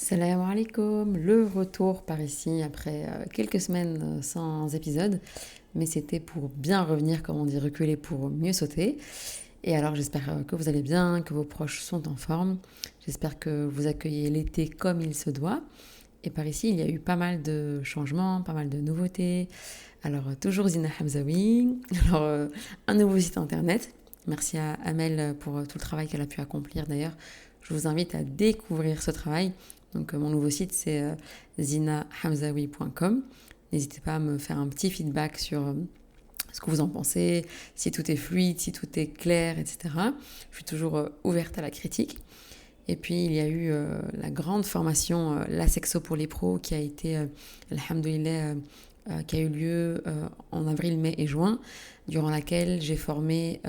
Salam alaikum, le retour par ici après quelques semaines sans épisode, mais c'était pour bien revenir, comme on dit, reculer pour mieux sauter. Et alors j'espère que vous allez bien, que vos proches sont en forme, j'espère que vous accueillez l'été comme il se doit. Et par ici, il y a eu pas mal de changements, pas mal de nouveautés. Alors toujours Zina Hamzaoui, alors un nouveau site internet. Merci à Amel pour tout le travail qu'elle a pu accomplir d'ailleurs. Je vous invite à découvrir ce travail. Donc mon nouveau site c'est zinahamzaoui.com. N'hésitez pas à me faire un petit feedback sur ce que vous en pensez, si tout est fluide, si tout est clair, etc. Je suis toujours ouverte à la critique. Et puis il y a eu la grande formation La Sexo pour les pros qui a été, alhamdoulilah, qui a eu lieu en avril, mai et juin, durant laquelle j'ai formé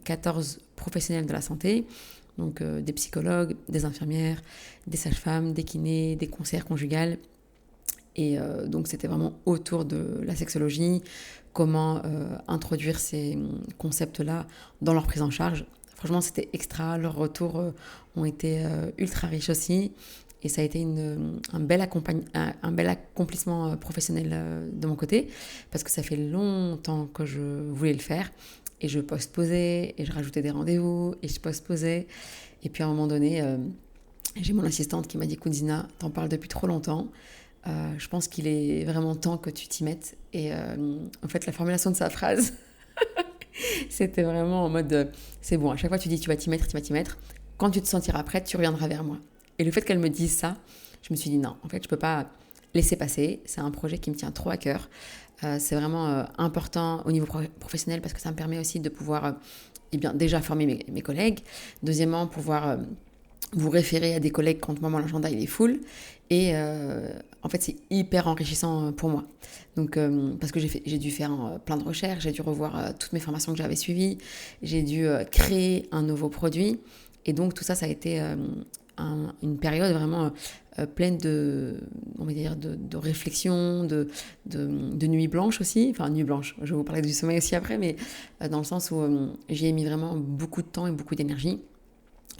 14 professionnels de la santé, donc des psychologues, des infirmières, des sages-femmes, des kinés, des conseillères conjugales. Et donc c'était vraiment autour de la sexologie, comment introduire ces concepts-là dans leur prise en charge. Franchement, c'était extra. Leurs retours ont été ultra riches aussi. Et ça a été un bel accomplissement professionnel de mon côté, parce que ça fait longtemps que je voulais le faire. Et je postposais, et je rajoutais des rendez-vous, et je postposais. Et puis à un moment donné, j'ai mon assistante qui m'a dit: Kounzina, t'en parles depuis trop longtemps. Je pense qu'il est vraiment temps que tu t'y mettes. Et en fait, la formulation de sa phrase, c'était vraiment en mode c'est bon, à chaque fois tu dis tu vas t'y mettre, tu vas t'y mettre. Quand tu te sentiras prête, tu reviendras vers moi. Et le fait qu'elle me dise ça, je me suis dit non, en fait, je peux pas laisser passer. C'est un projet qui me tient trop à cœur. C'est vraiment important au niveau professionnel parce que ça me permet aussi de pouvoir eh bien, déjà former mes collègues. Deuxièmement, pouvoir vous référer à des collègues quand moi mon agenda il est full. Et en fait, c'est hyper enrichissant pour moi. Donc, parce que j'ai dû faire plein de recherches, j'ai dû revoir toutes mes formations que j'avais suivies, j'ai dû créer un nouveau produit. Et donc, tout ça, ça a été une période vraiment pleine de, on va dire, de réflexion, de nuit blanche aussi. Enfin, nuit blanche, je vais vous parler du sommeil aussi après, mais dans le sens où j'y ai mis vraiment beaucoup de temps et beaucoup d'énergie.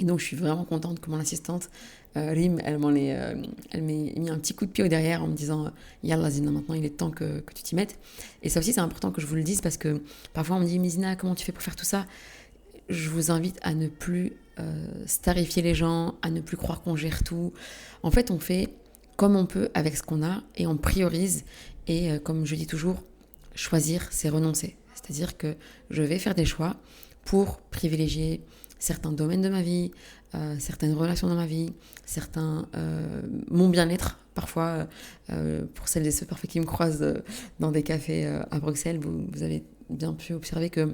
Et donc, je suis vraiment contente que mon assistante, Rim, elle m'a mis un petit coup de pied au derrière en me disant Yallah Zina, maintenant il est temps que tu t'y mettes. Et ça aussi, c'est important que je vous le dise parce que parfois on me dit: mais Zina, comment tu fais pour faire tout ça? Je vous invite à ne plus starifier les gens, à ne plus croire qu'on gère tout. En fait, on fait comme on peut avec ce qu'on a et on priorise. Et comme je dis toujours, choisir, c'est renoncer. C'est-à-dire que je vais faire des choix pour privilégier certains domaines de ma vie, certaines relations dans ma vie, mon bien-être. Parfois, pour celles et ceux parfois qui me croisent dans des cafés à Bruxelles, vous avez bien pu observer que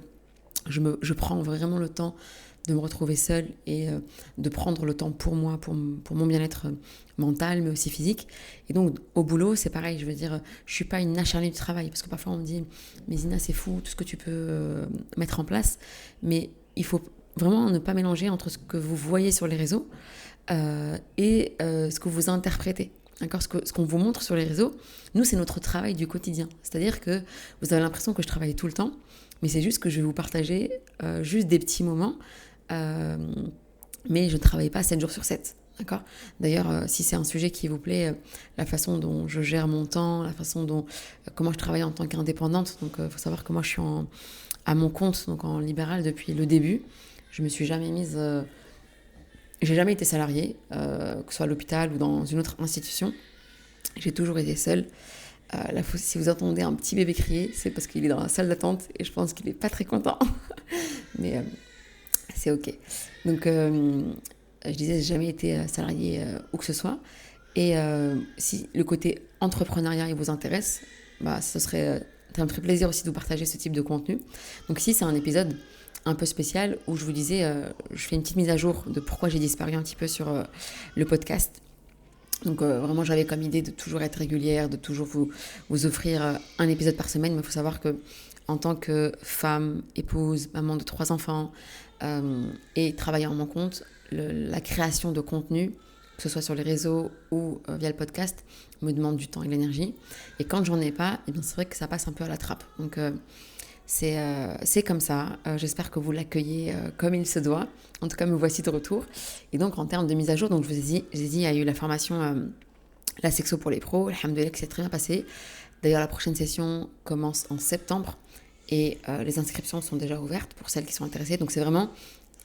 je prends vraiment le temps de me retrouver seule et de prendre le temps pour moi, pour mon bien-être mental, mais aussi physique. Et donc, au boulot, c'est pareil. Je veux dire, je ne suis pas une acharnée du travail. Parce que parfois, on me dit: mais Zina, c'est fou, tout ce que tu peux mettre en place. Mais il faut vraiment ne pas mélanger entre ce que vous voyez sur les réseaux et ce que vous interprétez. D'accord, ce qu'on vous montre sur les réseaux, nous, c'est notre travail du quotidien. C'est-à-dire que vous avez l'impression que je travaille tout le temps, mais c'est juste que je vais vous partager juste des petits moments, mais je ne travaille pas 7 jours sur 7. D'accord. D'ailleurs, si c'est un sujet qui vous plaît, la façon dont je gère mon temps, la façon dont comment je travaille en tant qu'indépendante, donc faut savoir que moi je suis à mon compte, donc en libéral depuis le début. Je me suis jamais mise, j'ai jamais été salariée, que ce soit à l'hôpital ou dans une autre institution. J'ai toujours été seule. Là, si vous entendez un petit bébé crier, c'est parce qu'il est dans la salle d'attente et je pense qu'il est pas très content. Mais c'est ok. Donc, je disais, j'ai jamais été salariée où que ce soit. Et si le côté entrepreneuriat il vous intéresse, bah, ça me ferait plaisir aussi de vous partager ce type de contenu. Donc, si c'est un épisode un peu spécial où je vous disais, je fais une petite mise à jour de pourquoi j'ai disparu un petit peu sur le podcast. Donc vraiment, j'avais comme idée de toujours être régulière, de toujours vous offrir un épisode par semaine. Mais il faut savoir que en tant que femme, épouse, maman de 3 enfants et travaillant à mon compte, la création de contenu, que ce soit sur les réseaux ou via le podcast, me demande du temps et de l'énergie. Et quand j'en ai pas, eh bien, c'est vrai que ça passe un peu à la trappe. Donc c'est comme ça. J'espère que vous l'accueillez comme il se doit. En tout cas, me voici de retour. Et donc, en termes de mise à jour, donc je vous ai dit, il y a eu la formation, la sexo pour les pros. Alhamdoulilah, que c'est très bien passé. D'ailleurs, la prochaine session commence en septembre et les inscriptions sont déjà ouvertes pour celles qui sont intéressées. Donc, c'est vraiment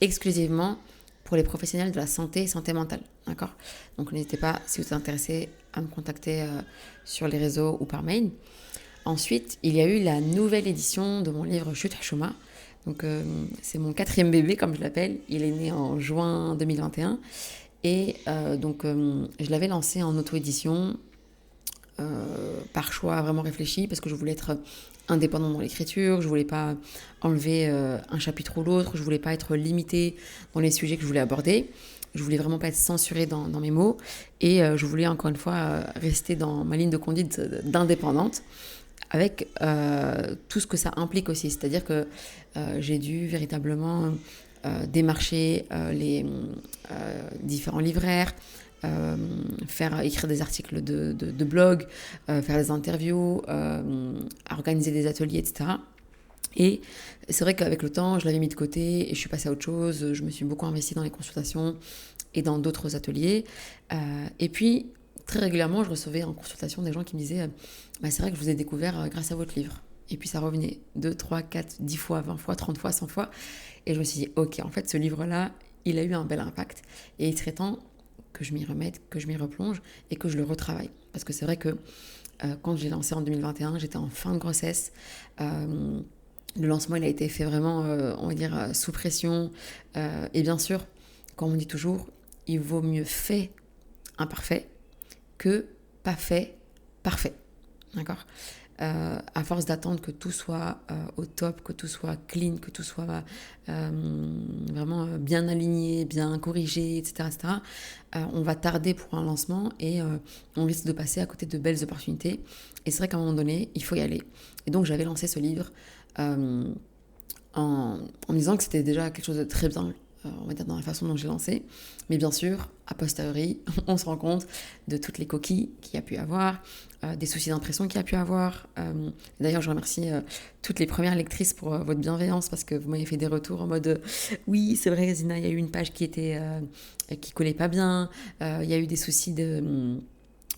exclusivement pour les professionnels de la santé et santé mentale. D'accord ? Donc, n'hésitez pas, si vous êtes intéressé, à me contacter sur les réseaux ou par mail. Ensuite, il y a eu la nouvelle édition de mon livre Chut Hashuma. Donc, c'est mon 4e bébé, comme je l'appelle. Il est né en juin 2021. Et donc, je l'avais lancé en auto-édition par choix vraiment réfléchi, parce que je voulais être indépendante dans l'écriture, je voulais pas enlever un chapitre ou l'autre, je voulais pas être limitée dans les sujets que je voulais aborder, je voulais vraiment pas être censurée dans mes mots, et je voulais encore une fois rester dans ma ligne de conduite d'indépendante, avec tout ce que ça implique aussi, c'est-à-dire que j'ai dû véritablement démarcher les différents livraires, écrire des articles de blog, faire des interviews, organiser des ateliers, etc. Et c'est vrai qu'avec le temps, je l'avais mis de côté et je suis passée à autre chose. Je me suis beaucoup investie dans les consultations et dans d'autres ateliers. Et puis, très régulièrement, je recevais en consultation des gens qui me disaient c'est vrai que je vous ai découvert grâce à votre livre. Et puis ça revenait 2, 3, 4, 10 fois, 20 fois, 30 fois, 100 fois. Et je me suis dit, ok, en fait, ce livre-là, il a eu un bel impact. Et il serait temps que je m'y remette, que je m'y replonge et que je le retravaille. Parce que c'est vrai que quand je l'ai lancé en 2021, j'étais en fin de grossesse. Le lancement, il a été fait vraiment, on va dire, sous pression. Et bien sûr, comme on dit toujours, il vaut mieux fait imparfait que pas fait parfait. D'accord ? À force d'attendre que tout soit au top, que tout soit clean, que tout soit vraiment bien aligné, bien corrigé, etc., on va tarder pour un lancement et on risque de passer à côté de belles opportunités. Et c'est vrai qu'à un moment donné, il faut y aller. Et donc, j'avais lancé ce livre en me disant que c'était déjà quelque chose de très bien, on va dire, dans la façon dont j'ai lancé. Mais bien sûr, a posteriori, on se rend compte de toutes les coquilles qu'il y a pu avoir, des soucis d'impression qu'il y a pu avoir. D'ailleurs, je remercie toutes les premières lectrices pour votre bienveillance, parce que vous m'avez fait des retours en mode oui, c'est vrai, Zina, il y a eu une page qui collait pas bien, il y a eu des soucis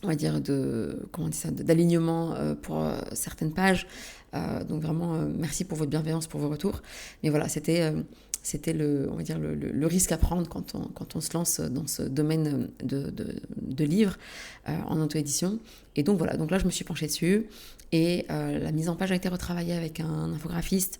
on va dire d'alignement pour certaines pages. Donc vraiment, merci pour votre bienveillance, pour vos retours. Mais voilà, c'était on va dire le risque à prendre quand on se lance dans ce domaine de livres en auto-édition. Et donc voilà, donc là je me suis penchée dessus et la mise en page a été retravaillée avec un infographiste.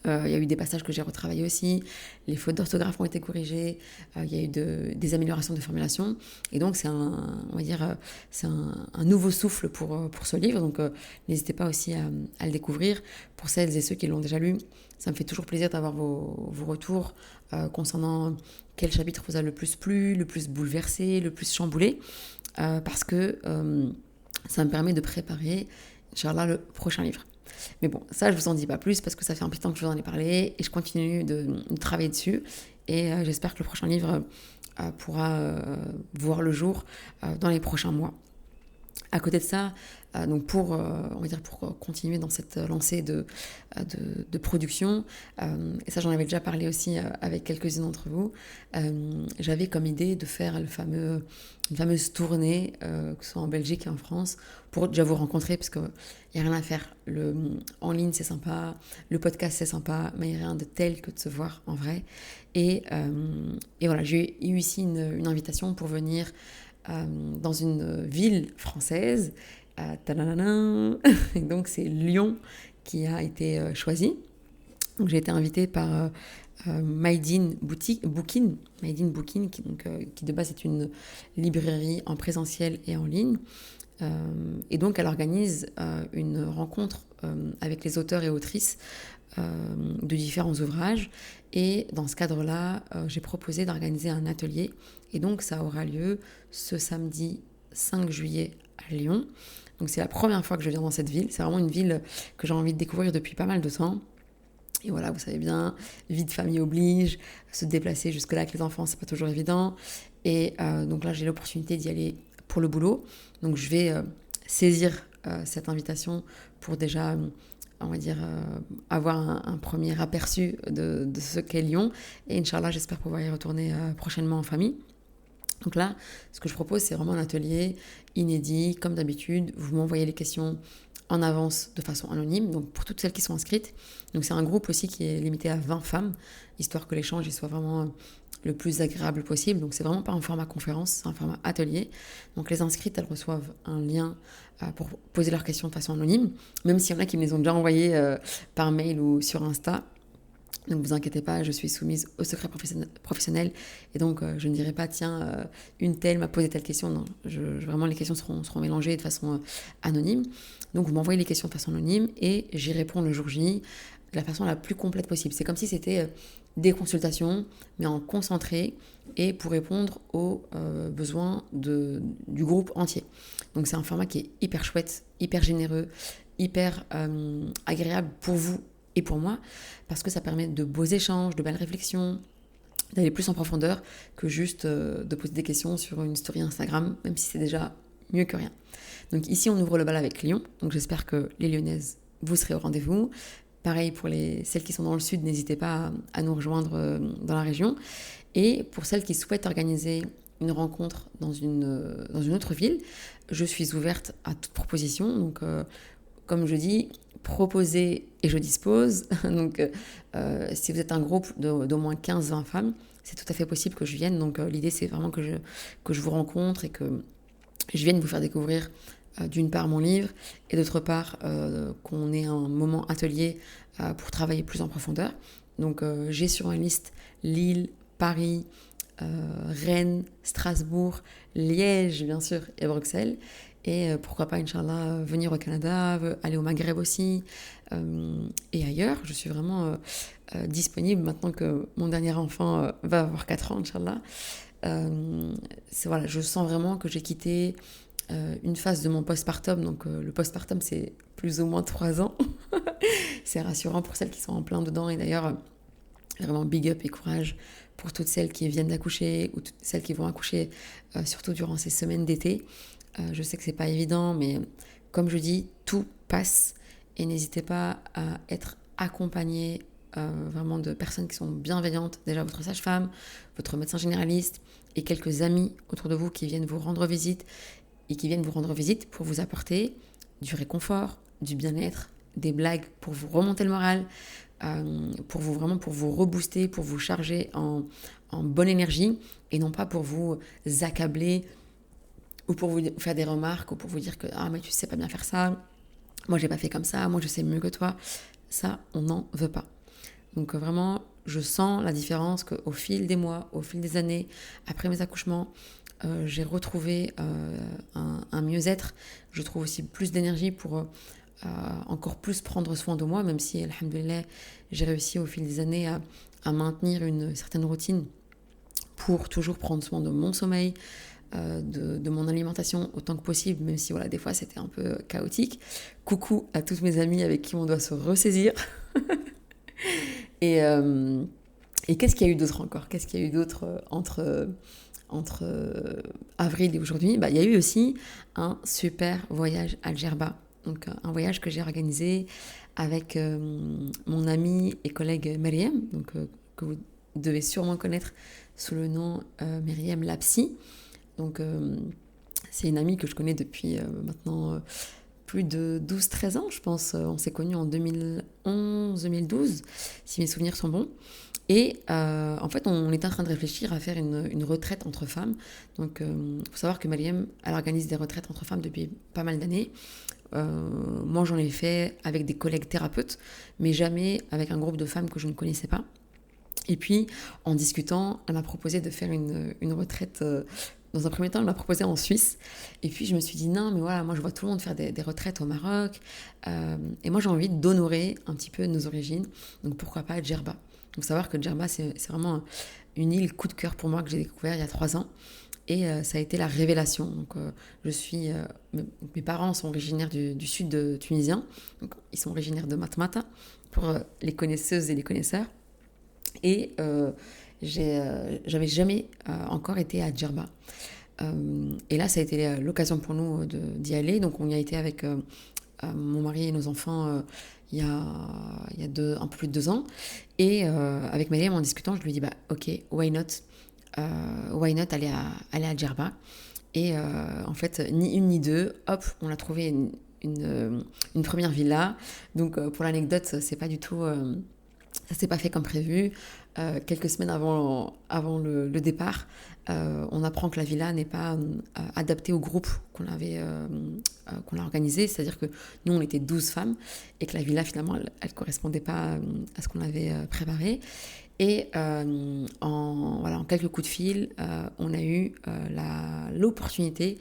Il y a eu des passages que j'ai retravaillés aussi, les fautes d'orthographe ont été corrigées, il y a eu des améliorations de formulation, et donc c'est on va dire, c'est un nouveau souffle pour ce livre, donc n'hésitez pas aussi à le découvrir. Pour celles et ceux qui l'ont déjà lu, ça me fait toujours plaisir d'avoir vos retours concernant quel chapitre vous a le plus plu, le plus bouleversé, le plus chamboulé, parce que ça me permet de préparer, Inch'Allah, le prochain livre. Mais bon, ça, je vous en dis pas plus parce que ça fait un petit temps que je vous en ai parlé et je continue de travailler dessus. Et j'espère que le prochain livre pourra voir le jour dans les prochains mois. À côté de ça, donc on va dire pour continuer dans cette lancée de production, et ça j'en avais déjà parlé aussi avec quelques-uns d'entre vous, j'avais comme idée de faire une fameuse tournée, que ce soit en Belgique et en France, pour déjà vous rencontrer, parce qu'il n'y a rien à faire. En ligne c'est sympa, le podcast c'est sympa, mais il n'y a rien de tel que de se voir en vrai. Et voilà, j'ai eu ici une invitation pour venir dans une ville française. Et donc c'est Lyon qui a été choisi. Donc j'ai été invitée par Maïdine Bookin, qui de base est une librairie en présentiel et en ligne. Et donc elle organise une rencontre avec les auteurs et autrices de différents ouvrages. Et dans ce cadre-là, j'ai proposé d'organiser un atelier. Et donc ça aura lieu ce samedi 5 juillet à Lyon. Donc c'est la première fois que je viens dans cette ville. C'est vraiment une ville que j'ai envie de découvrir depuis pas mal de temps. Et voilà, vous savez bien, vie de famille oblige, se déplacer jusque-là avec les enfants, c'est pas toujours évident. Et donc là, j'ai l'opportunité d'y aller pour le boulot. Donc je vais saisir cette invitation pour déjà on va dire, avoir un premier aperçu de ce qu'est Lyon. Et Inch'Allah, j'espère pouvoir y retourner prochainement en famille. Donc là, ce que je propose, c'est vraiment un atelier inédit, comme d'habitude. Vous m'envoyez les questions en avance de façon anonyme, donc pour toutes celles qui sont inscrites. Donc c'est un groupe aussi qui est limité à 20 femmes, histoire que l'échange soit vraiment le plus agréable possible. Donc c'est vraiment pas un format conférence, c'est un format atelier. Donc les inscrites, elles reçoivent un lien pour poser leurs questions de façon anonyme, même s'il y en a qui me les ont déjà envoyées par mail ou sur Insta. Donc vous inquiétez pas, je suis soumise au secret professionnel et donc je ne dirai pas tiens, une telle m'a posé telle question. Non, vraiment les questions seront mélangées de façon anonyme. Donc vous m'envoyez les questions de façon anonyme et j'y réponds le jour J de la façon la plus complète possible. C'est comme si c'était des consultations mais en concentré et pour répondre aux besoins du groupe entier. Donc c'est un format qui est hyper chouette, hyper généreux, hyper agréable pour vous et pour moi, parce que ça permet de beaux échanges, de belles réflexions, d'aller plus en profondeur que juste de poser des questions sur une story Instagram, même si c'est déjà mieux que rien. Donc ici, on ouvre le bal avec Lyon, donc j'espère que les Lyonnaises, vous serez au rendez-vous. Pareil pour celles qui sont dans le sud, n'hésitez pas à nous rejoindre dans la région. Et pour celles qui souhaitent organiser une rencontre dans une autre ville, je suis ouverte à toute proposition. Donc, comme je dis, proposer et je dispose. Donc, si vous êtes un groupe d'au moins 15-20 femmes, c'est tout à fait possible que je vienne. Donc, l'idée, c'est vraiment que je vous rencontre et que je vienne vous faire découvrir d'une part mon livre et d'autre part qu'on ait un moment atelier pour travailler plus en profondeur. Donc, j'ai sur une liste Lille, Paris, Rennes, Strasbourg, Liège, bien sûr, et Bruxelles. Et pourquoi pas, Inch'Allah, venir au Canada, aller au Maghreb aussi, et ailleurs. Je suis vraiment disponible maintenant que mon dernier enfant va avoir 4 ans, Inch'Allah. Voilà, je sens vraiment que j'ai quitté une phase de mon postpartum. Donc le postpartum, c'est plus ou moins 3 ans. C'est rassurant pour celles qui sont en plein dedans. Et d'ailleurs, vraiment big up et courage pour toutes celles qui viennent d'accoucher ou toutes celles qui vont accoucher, surtout durant ces semaines d'été. Je sais que c'est pas évident, mais comme je dis, tout passe et n'hésitez pas à être accompagné vraiment de personnes qui sont bienveillantes. Déjà votre sage-femme, votre médecin généraliste et quelques amis autour de vous qui viennent vous rendre visite et qui viennent vous rendre visite pour vous apporter du réconfort, du bien-être, des blagues pour vous remonter le moral, pour vous rebooster, pour vous charger en bonne énergie et non pas pour vous accabler ou pour vous faire des remarques, ou pour vous dire que « Ah, mais tu sais pas bien faire ça, moi j'ai pas fait comme ça, moi je sais mieux que toi ». Ça, on n'en veut pas. Donc vraiment, je sens la différence qu'au fil des mois, au fil des années, après mes accouchements, j'ai retrouvé un mieux-être. Je trouve aussi plus d'énergie pour encore plus prendre soin de moi, même si, alhamdoulilah, j'ai réussi au fil des années à maintenir une certaine routine pour toujours prendre soin de mon sommeil, de mon alimentation autant que possible, même si voilà, des fois c'était un peu chaotique. Coucou à toutes mes amies avec qui on doit se ressaisir. Et qu'est-ce qu'il y a eu d'autre encore ? Qu'est-ce qu'il y a eu d'autre entre avril et aujourd'hui ? Il y a eu aussi un super voyage à Djerba. Donc un voyage que j'ai organisé avec mon amie et collègue Myriam, donc, que vous devez sûrement connaître sous le nom Myriam Lapsi. Donc, c'est une amie que je connais depuis maintenant plus de 12-13 ans, je pense. On s'est connus en 2011-2012, si mes souvenirs sont bons. Et en fait, on était en train de réfléchir à faire une retraite entre femmes. Donc, il faut savoir que Mariam, elle organise des retraites entre femmes depuis pas mal d'années. Moi, j'en ai fait avec des collègues thérapeutes, mais jamais avec un groupe de femmes que je ne connaissais pas. Et puis, en discutant, elle m'a proposé de faire une retraite. Dans un premier temps, elle m'a proposé en Suisse. Et puis, je me suis dit, non, mais voilà, moi, je vois tout le monde faire des retraites au Maroc. Et moi, j'ai envie d'honorer un petit peu nos origines. Donc, pourquoi pas Djerba ? Il faut savoir que Djerba, c'est vraiment une île coup de cœur pour moi que j'ai découvert il y a 3 ans. Et ça a été la révélation. Donc, mes parents sont originaires du sud tunisien. Donc, ils sont originaires de Matmata, pour les connaisseuses et les connaisseurs. Et j'avais jamais encore été à Djerba. Et là, ça a été l'occasion pour nous d'y aller. Donc, on y a été avec mon mari et nos enfants il y a un peu plus de 2 ans. Et avec Mariam, en discutant, je lui ai dit, bah, ok, why not aller à Djerba. Et en fait, ni une ni deux, hop, on a trouvé une première villa. Donc pour l'anecdote, c'est pas du tout, ça s'est pas fait comme prévu. Quelques semaines avant le départ, on apprend que la villa n'est pas adaptée au groupe qu'on a organisé. C'est-à-dire que nous, on était 12 femmes et que la villa, finalement, elle correspondait pas à ce qu'on avait préparé. Et en quelques coups de fil, on a eu l'opportunité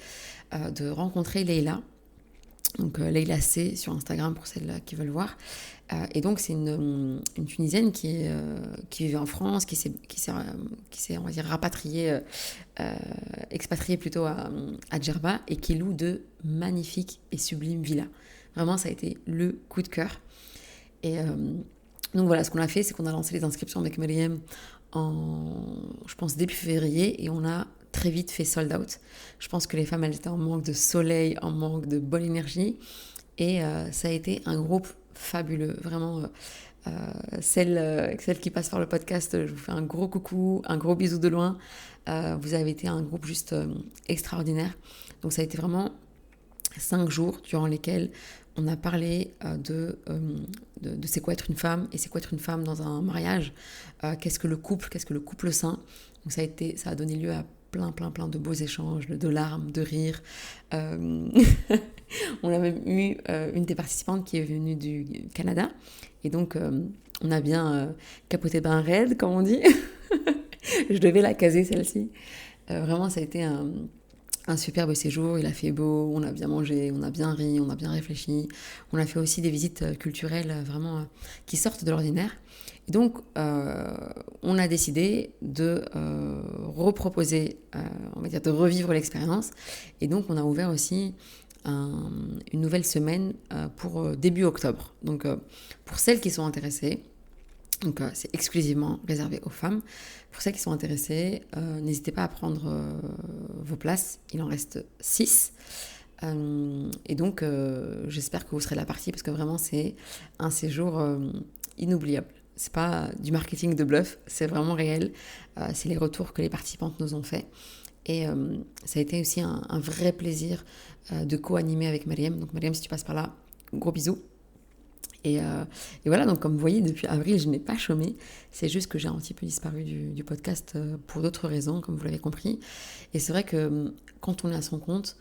de rencontrer Leïla. Donc Leïla C sur Instagram pour celles qui veulent voir. Et donc c'est une Tunisienne qui vivait en France, qui s'est on va dire rapatriée, expatriée plutôt à Djerba, et qui loue de magnifiques et sublimes villas. Vraiment, ça a été le coup de cœur. Et donc voilà, ce qu'on a fait, c'est qu'on a lancé les inscriptions avec Mariam je pense, début février, et on a très vite fait sold out. Je pense que les femmes, elles étaient en manque de soleil, en manque de bonne énergie, et ça a été un groupe fabuleux. Vraiment, celles qui passent par le podcast, je vous fais un gros coucou, un gros bisou de loin. Vous avez été un groupe juste extraordinaire. Donc ça a été vraiment 5 jours durant lesquels on a parlé de c'est quoi être une femme, et c'est quoi être une femme dans un mariage, qu'est-ce que le couple sain. Donc ça a donné lieu à plein de beaux échanges, de larmes, de rires. On a même eu une des participantes qui est venue du Canada, et donc on a bien capoté d'un raid, comme on dit. Je devais la caser, celle-ci. Vraiment, ça a été un superbe séjour. Il a fait beau, on a bien mangé, on a bien ri, on a bien réfléchi. On a fait aussi des visites culturelles vraiment qui sortent de l'ordinaire. Et donc, on a décidé de reproposer, on va dire de revivre l'expérience. Et donc, on a ouvert aussi une nouvelle semaine pour début octobre. Donc, pour celles qui sont intéressées, donc c'est exclusivement réservé aux femmes. Pour celles qui sont intéressées, n'hésitez pas à prendre vos places. Il en reste 6. Et donc, j'espère que vous serez la partie, parce que vraiment, c'est un séjour inoubliable. C'est pas du marketing de bluff, c'est vraiment réel. C'est les retours que les participantes nous ont fait. Et ça a été aussi un vrai plaisir de co-animer avec Mariam. Donc Mariam, si tu passes par là, gros bisous. Et voilà, donc comme vous voyez, depuis avril, je n'ai pas chômé. C'est juste que j'ai un petit peu disparu du podcast pour d'autres raisons, comme vous l'avez compris. Et c'est vrai que quand on est à son compte,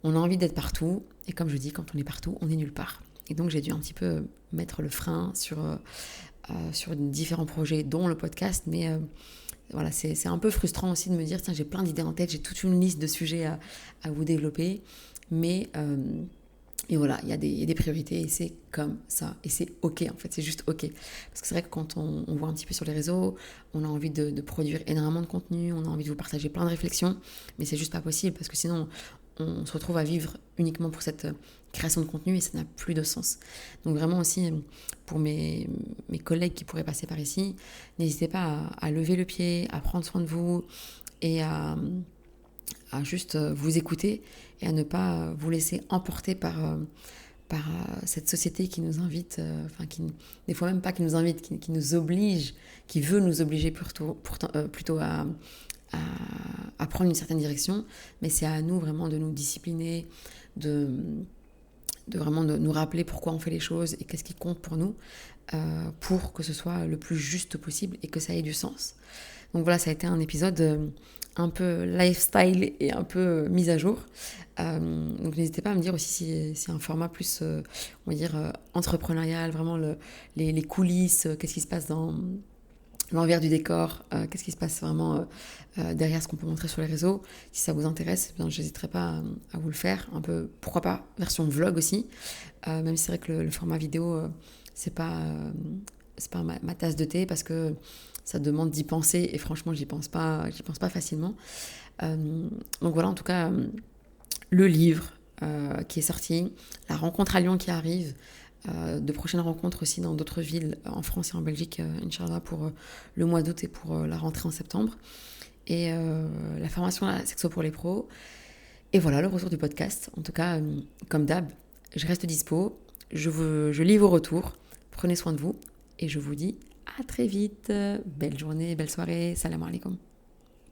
on a envie d'être partout. Et comme je dis, quand on est partout, on est nulle part. Et donc j'ai dû un petit peu mettre le frein sur différents projets, dont le podcast. Mais voilà, c'est un peu frustrant aussi de me dire, tiens, j'ai plein d'idées en tête, j'ai toute une liste de sujets à vous développer. Mais... et voilà, il y a des priorités, et c'est comme ça. Et c'est OK, en fait, c'est juste OK. Parce que c'est vrai que quand on voit un petit peu sur les réseaux, on a envie de produire énormément de contenu, on a envie de vous partager plein de réflexions, mais c'est juste pas possible, parce que sinon, on se retrouve à vivre uniquement pour cette création de contenu, et ça n'a plus de sens. Donc vraiment aussi, pour mes collègues qui pourraient passer par ici, n'hésitez pas à lever le pied, à prendre soin de vous, et à juste vous écouter, et à ne pas vous laisser emporter par cette société qui nous invite, des fois même pas qui nous invite, qui nous oblige, qui veut nous obliger plutôt à prendre une certaine direction. Mais c'est à nous vraiment de nous discipliner, de vraiment de nous rappeler pourquoi on fait les choses et qu'est-ce qui compte pour nous, pour que ce soit le plus juste possible et que ça ait du sens. Donc voilà, ça a été un épisode un peu lifestyle et un peu mise à jour. Donc n'hésitez pas à me dire aussi si c'est un format plus, on va dire, entrepreneurial, vraiment les coulisses, qu'est-ce qui se passe dans l'envers du décor, qu'est-ce qui se passe vraiment derrière ce qu'on peut montrer sur les réseaux. Si ça vous intéresse, je n'hésiterai pas à vous le faire. Un peu, pourquoi pas, version vlog aussi. Même si c'est vrai que le format vidéo, c'est pas ma tasse de thé, parce que ça demande d'y penser, et franchement, j'y pense pas facilement. Donc voilà, en tout cas, le livre qui est sorti, la rencontre à Lyon qui arrive, de prochaines rencontres aussi dans d'autres villes en France et en Belgique, Inch'Allah, pour le mois d'août et pour la rentrée en septembre. Et la formation à Sexo pour les pros. Et voilà, le retour du podcast. En tout cas, comme d'hab, je reste dispo. Je lis vos retours. Prenez soin de vous et je vous dis à très vite. Belle journée, belle soirée. Salam alaikum.